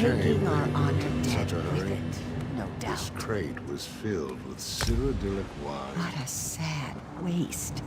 taking our honored dead Such a with hurry? it, no This doubt. crate was filled with cyrodiilic wine. What a sad waste.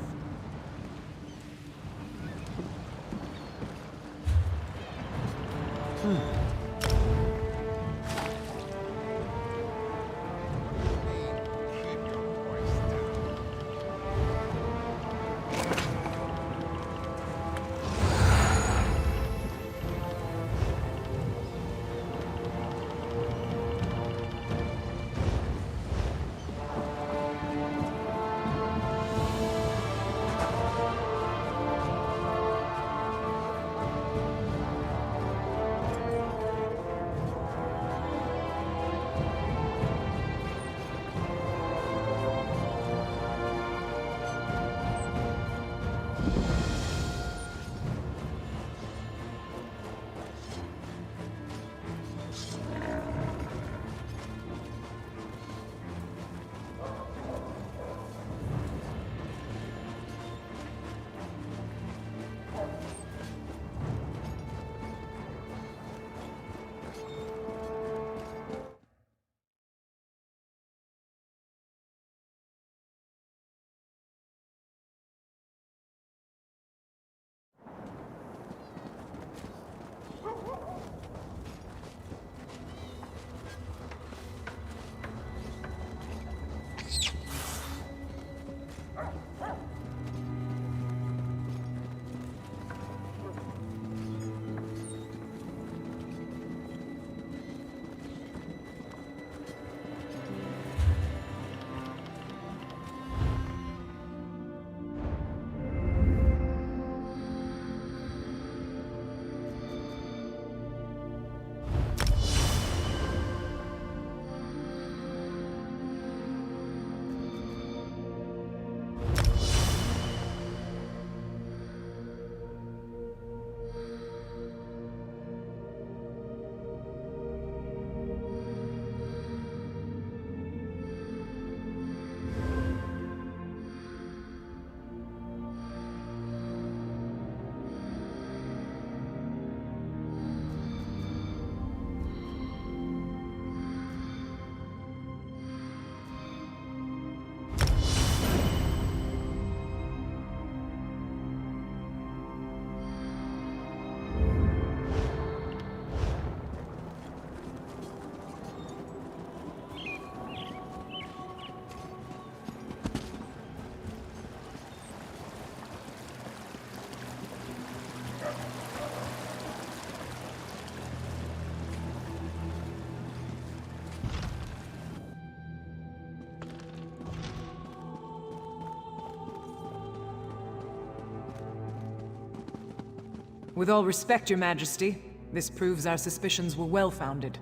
With all respect, Your Majesty, this proves our suspicions were well-founded.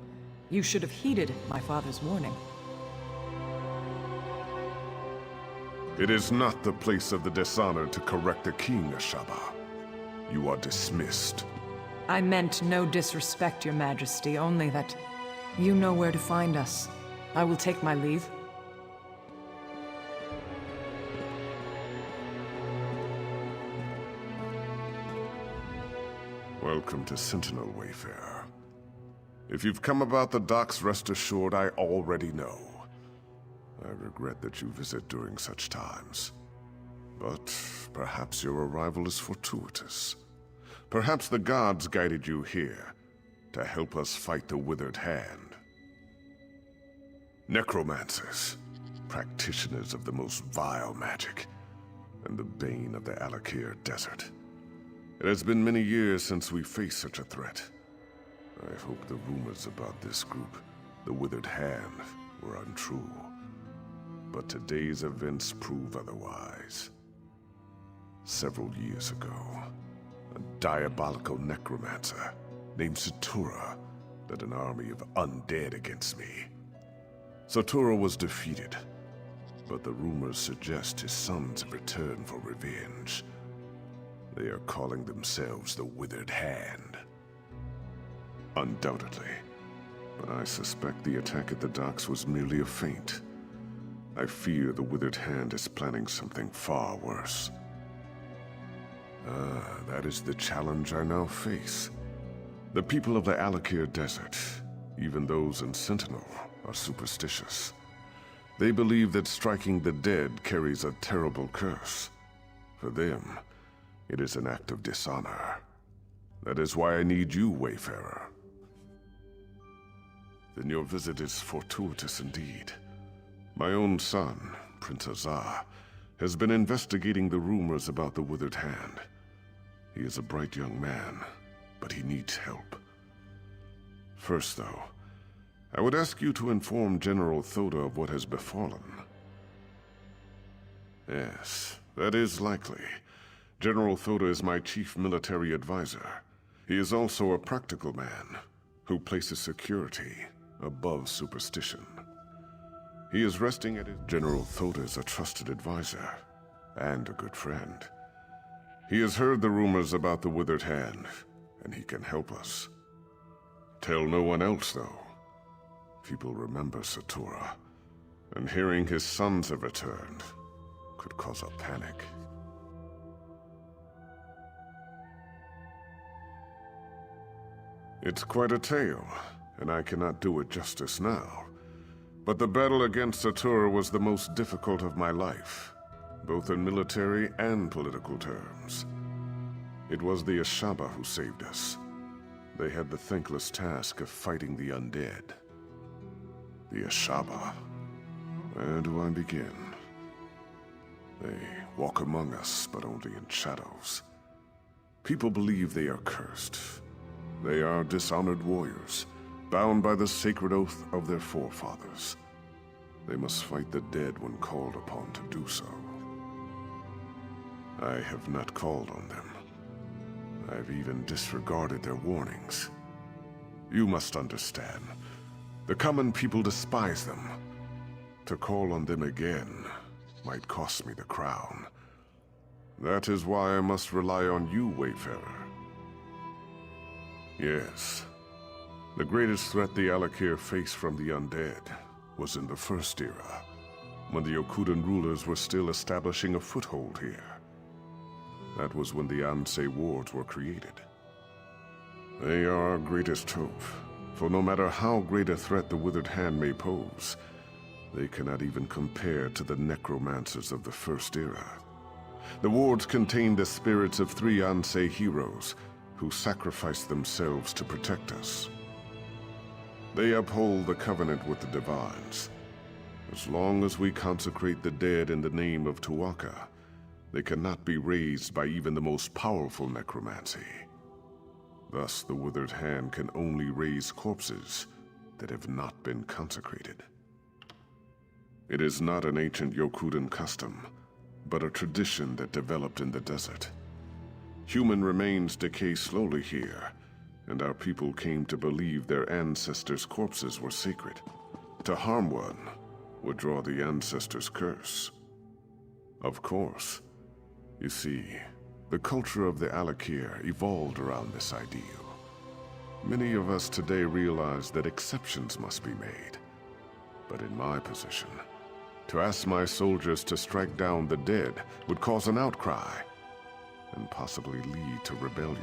You should have heeded my father's warning. It is not the place of the dishonored to correct the king, Ashaba. You are dismissed. I meant no disrespect, Your Majesty, only that you know where to find us. I will take my leave. Welcome to Sentinel Wayfarer. If you've come about the docks, rest assured I already know. I regret that you visit during such times. But perhaps your arrival is fortuitous. Perhaps the gods guided you here to help us fight the Withered Hand. Necromancers, practitioners of the most vile magic, and the bane of the Alakir Desert. It has been many years since we faced such a threat. I hope the rumors about this group, the Withered Hand, were untrue. But today's events prove otherwise. Several years ago, a diabolical necromancer named Satura led an army of undead against me. Satura was defeated, but the rumors suggest his sons have returned for revenge. They are calling themselves the Withered Hand. Undoubtedly, but I suspect the attack at the docks was merely a feint. I fear the Withered Hand is planning something far worse. That is the challenge I now face. The people of the Alakir Desert, Even those in Sentinel are superstitious. They believe that striking the dead carries a terrible curse. For them, it is an act of dishonor. That is why I need you, Wayfarer. Then your visit is fortuitous indeed. My own son, Prince Azar, has been investigating the rumors about the Withered Hand. He is a bright young man, but he needs help. First, though, I would ask you to inform General Thoda of what has befallen. Yes, that is likely. General Thoda is my chief military advisor. He is also a practical man who places security above superstition. He is resting at his... General Thoda is a trusted advisor and a good friend. He has heard the rumors about the Withered Hand, and he can help us. Tell no one else, though. People remember Satura, and hearing his sons have returned could cause a panic. It's quite a tale, and I cannot do it justice now. But the battle against Satura was the most difficult of my life, both in military and political terms. It was the Ashaba who saved us. They had the thankless task of fighting the undead. The Ashaba. Where do I begin? They walk among us, but only in shadows. People believe they are cursed. They are dishonored warriors, bound by the sacred oath of their forefathers. They must fight the dead when called upon to do so. I have not called on them. I've even disregarded their warnings. You must understand. The common people despise them. To call on them again might cost me the crown. That is why I must rely on you, Wayfarer. Yes. The greatest threat the Alakir faced from the undead was in the First Era, when the Yokudan rulers were still establishing a foothold here. That was when the Ansei wards were created. They are our greatest hope. For no matter how great a threat the Withered Hand may pose, they cannot even compare to the necromancers of the First Era. The wards contain the spirits of 3 Ansei heroes who sacrificed themselves to protect us. They uphold the covenant with the Divines. As long as we consecrate the dead in the name of Tuaka, they cannot be raised by even the most powerful necromancy. Thus, the Withered Hand can only raise corpses that have not been consecrated. It is not an ancient Yokudan custom, but a tradition that developed in the desert. Human remains decay slowly here, and our people came to believe their ancestors' corpses were sacred. To harm one would draw the ancestors' curse. Of course, you see, the culture of the Alakir evolved around this ideal. Many of us today realize that exceptions must be made. But in my position, to ask my soldiers to strike down the dead would cause an outcry, and possibly lead to rebellion.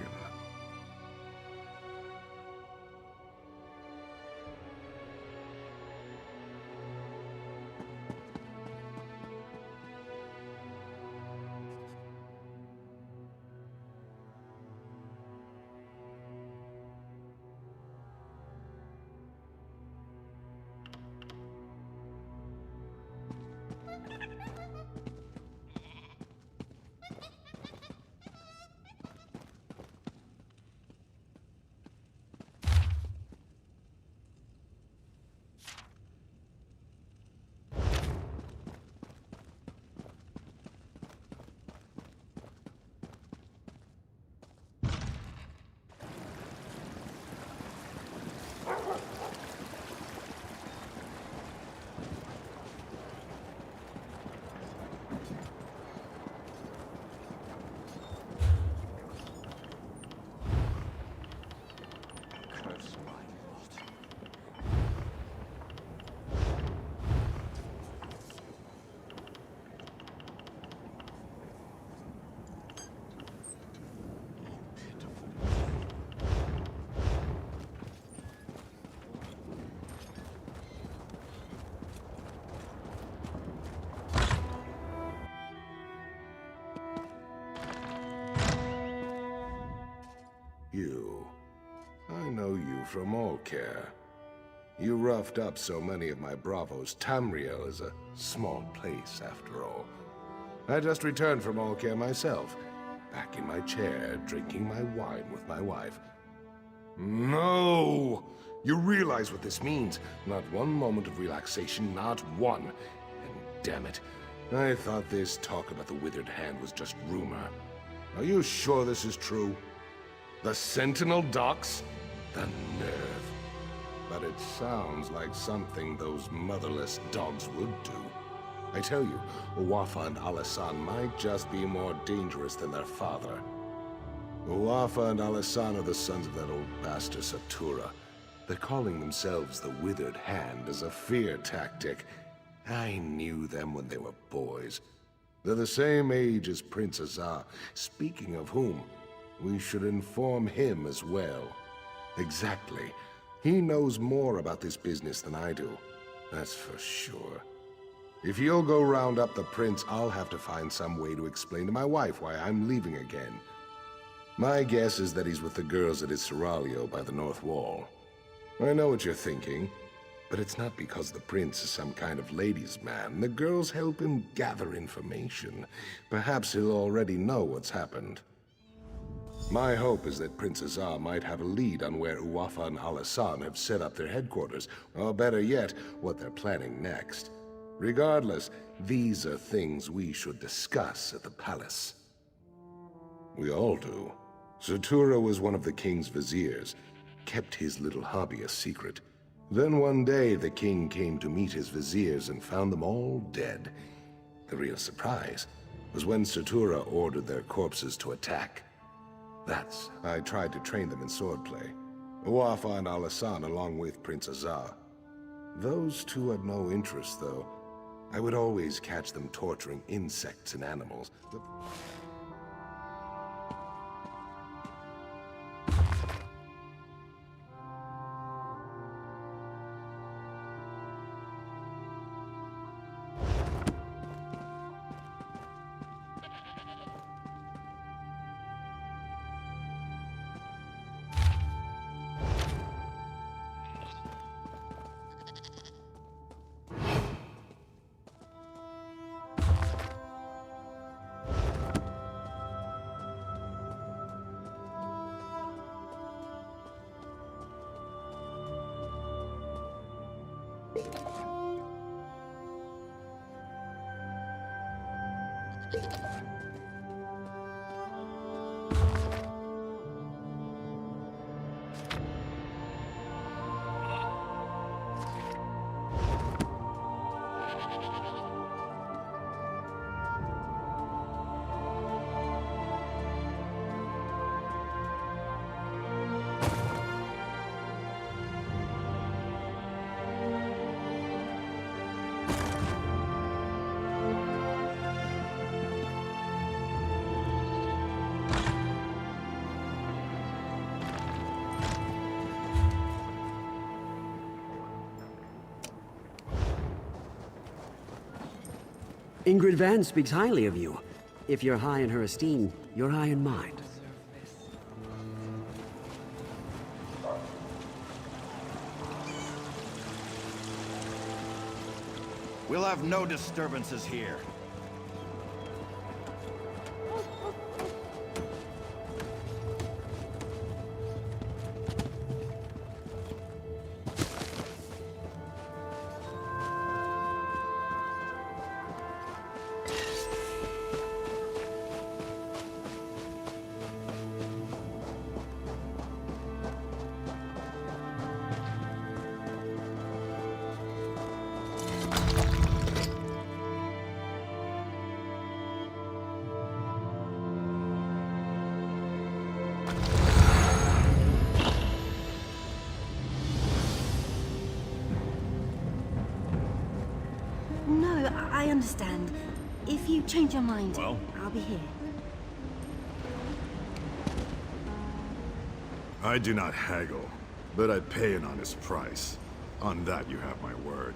you. I know you from Allcare. You roughed up so many of my bravos. Tamriel is a small place, after all. I just returned from Allcare myself, back in my chair, drinking my wine with my wife. No! You realize what this means. Not one moment of relaxation, not one. And damn it, I thought this talk about the withered hand was just rumor. Are you sure this is true? The Sentinel docks? The nerve. But it sounds like something those motherless dogs would do. I tell you, Uwafa and Alasan might just be more dangerous than their father. Uwafa and Alasan are the sons of that old bastard Satura. They're calling themselves the Withered Hand as a fear tactic. I knew them when they were boys. They're the same age as Prince Azar. Speaking of whom, we should inform him as well. Exactly. He knows more about this business than I do. That's for sure. If you'll go round up the prince, I'll have to find some way to explain to my wife why I'm leaving again. My guess is that he's with the girls at his seraglio by the North Wall. I know what you're thinking, but it's not because the prince is some kind of ladies' man. The girls help him gather information. Perhaps he'll already know what's happened. My hope is that Prince Azar might have a lead on where Uwafa and Alasan have set up their headquarters, or better yet, what they're planning next. Regardless, these are things we should discuss at the palace. We all do. Satura was one of the king's viziers, kept his little hobby a secret. Then one day the king came to meet his viziers and found them all dead. The real surprise was when Satura ordered their corpses to attack. I tried to train them in swordplay. Uwafa and Alasan along with Prince Azar. Those two had no interest, though. I would always catch them torturing insects and animals. Ingrid Van speaks highly of you. If you're high in her esteem, you're high in mine. We'll have no disturbances here. No, I understand. If you change your mind, Well? I'll be here. I do not haggle, but I pay an honest price. On that you have my word.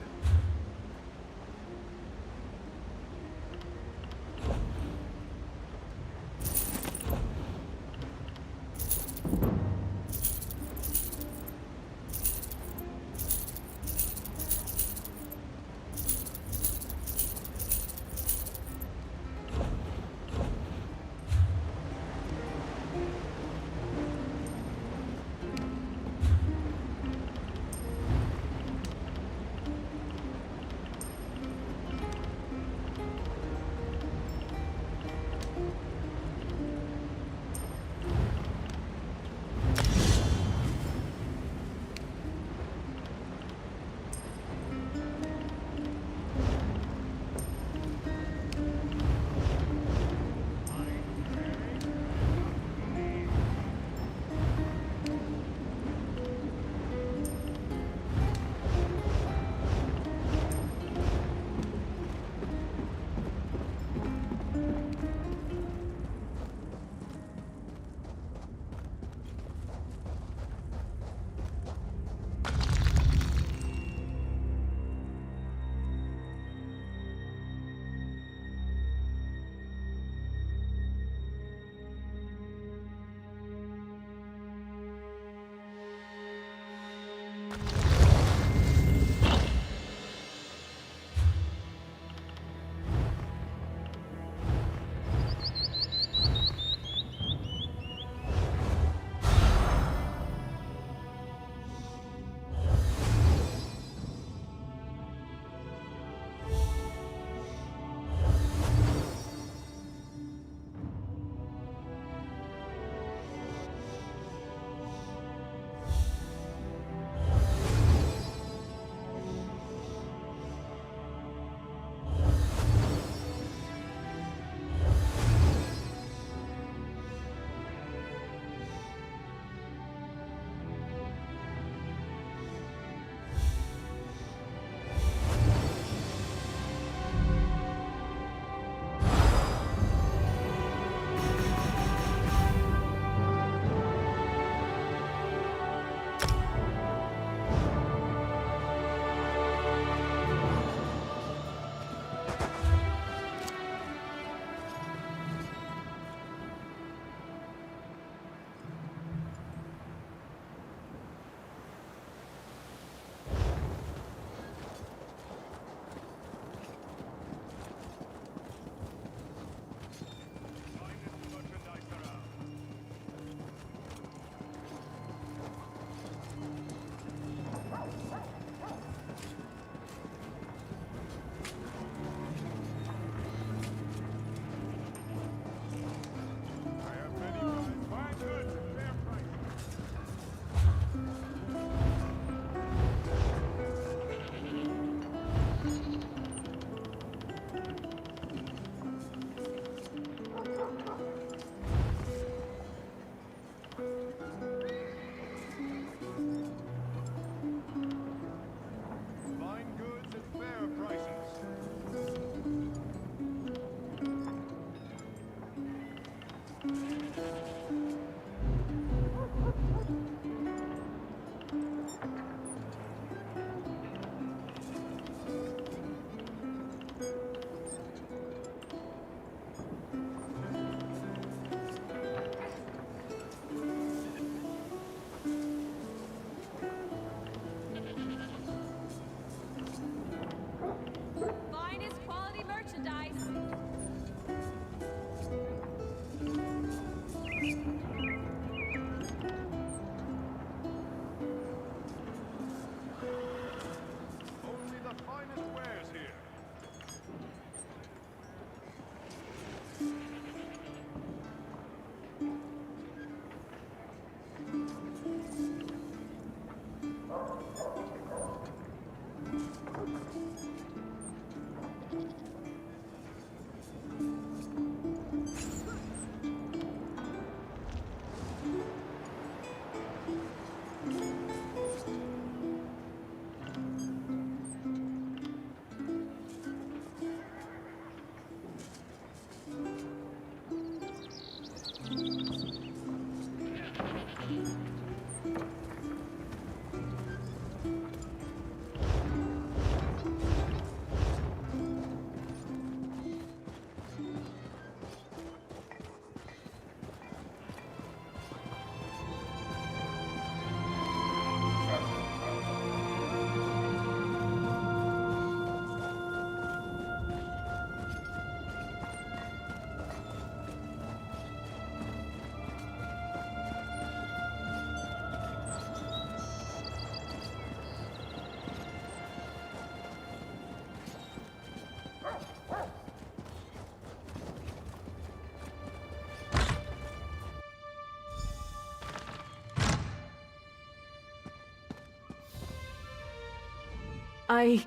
I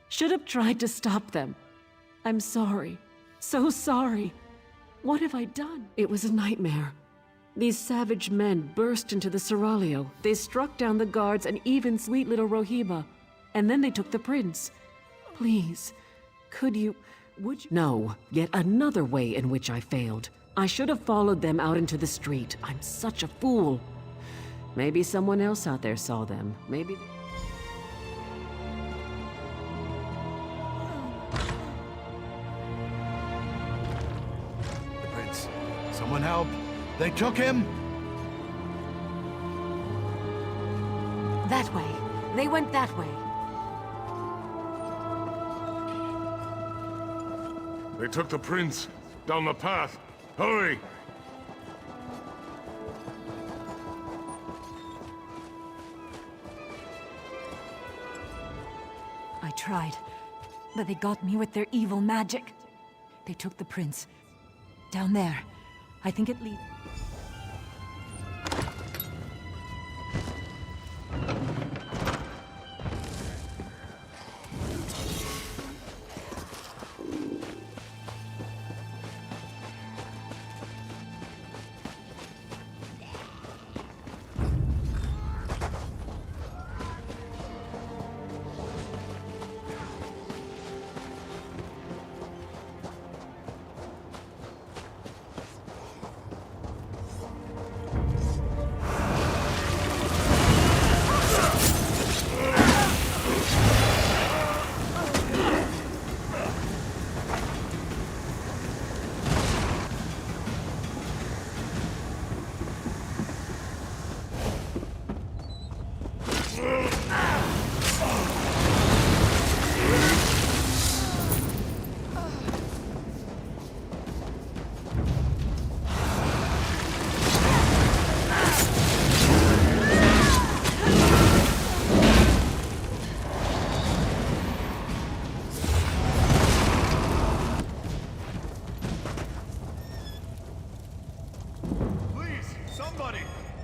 should have tried to stop them. I'm sorry. So sorry. What have I done? It was a nightmare. These savage men burst into the Seraglio. They struck down the guards and even sweet little Rohiba. And then they took the prince. Please, would you? No, yet another way in which I failed. I should have followed them out into the street. I'm such a fool. Maybe someone else out there saw them. Maybe... The prince. Someone help! They took him! That way. They went that way. They took the prince. Down the path. Hurry! I tried, but they got me with their evil magic. They took the prince. Down there. I think it leads...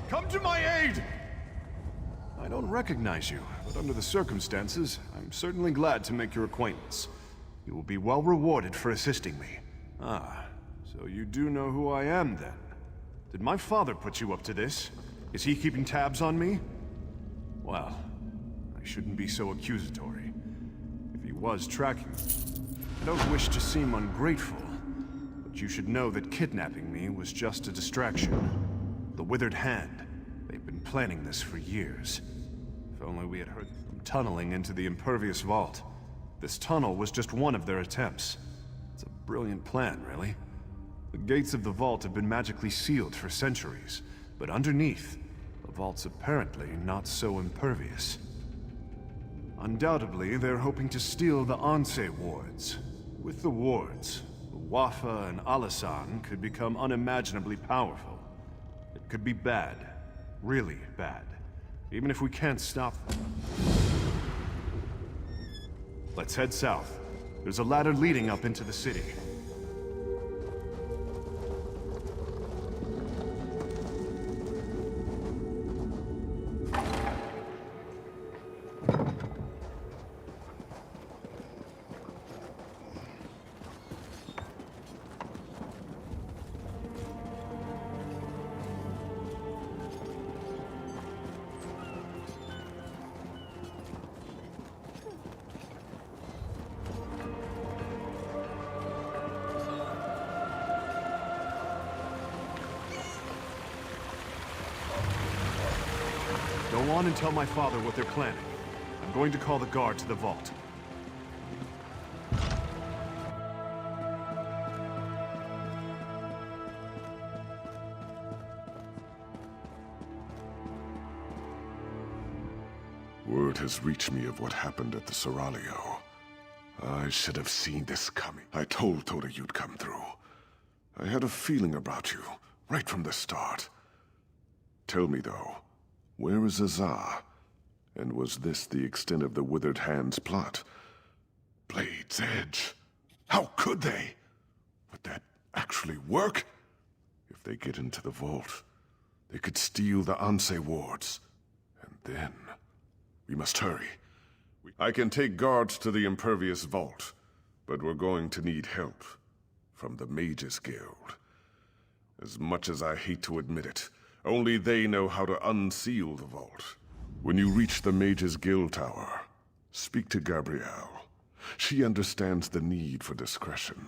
Come to my aid! I don't recognize you, but under the circumstances, I'm certainly glad to make your acquaintance. You will be well rewarded for assisting me. Ah, so you do know who I am then? Did my father put you up to this? Is he keeping tabs on me? Well, I shouldn't be so accusatory. If he was tracking me, I don't wish to seem ungrateful, but you should know that kidnapping me was just a distraction. The Withered Hand. They've been planning this for years. If only we had heard them tunneling into the impervious vault. This tunnel was just one of their attempts. It's a brilliant plan, really. The gates of the vault have been magically sealed for centuries, but underneath, the vault's apparently not so impervious. Undoubtedly, they're hoping to steal the Anse wards. With the wards, Wafa and Alasan could become unimaginably powerful. It could be bad. Really bad. Even if we can't stop them. Let's head south. There's a ladder leading up into the city. Go on and tell my father what they're planning. I'm going to call the guard to the vault. Word has reached me of what happened at the Seraglio. I should have seen this coming. I told Toda you'd come through. I had a feeling about you, right from the start. Tell me, though, where is Azar? And was this the extent of the Withered Hand's plot? Blade's Edge. How could they? Would that actually work? If they get into the vault, they could steal the Anse wards. And then... we must hurry. I can take guards to the impervious vault, but we're going to need help from the Mages Guild. As much as I hate to admit it, only they know how to unseal the vault. When you reach the Mages Guild Tower, speak to Gabrielle. She understands the need for discretion.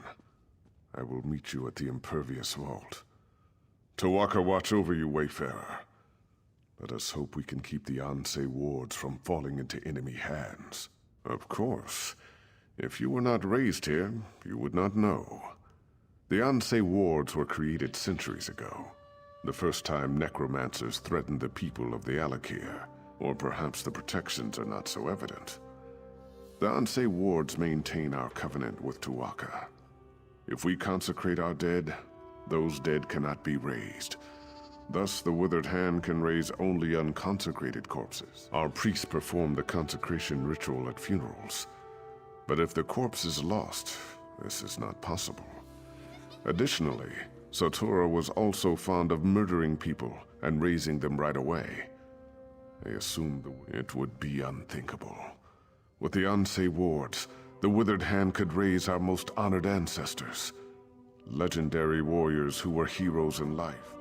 I will meet you at the impervious vault. Tawaka watch over you, Wayfarer. Let us hope we can keep the Anse wards from falling into enemy hands. Of course. If you were not raised here, you would not know. The Anse wards were created centuries ago. The first time necromancers threatened the people of the Alakir. Or perhaps the protections are not so evident. The Ansei wards maintain our covenant with Tuaka. If we consecrate our dead, those dead cannot be raised. Thus, the withered hand can raise only unconsecrated corpses. Our priests perform the consecration ritual at funerals. But if the corpse is lost, this is not possible. Additionally, Satora was also fond of murdering people and raising them right away. I assumed it would be unthinkable. With the Ansei wards, the withered hand could raise our most honored ancestors. Legendary warriors who were heroes in life.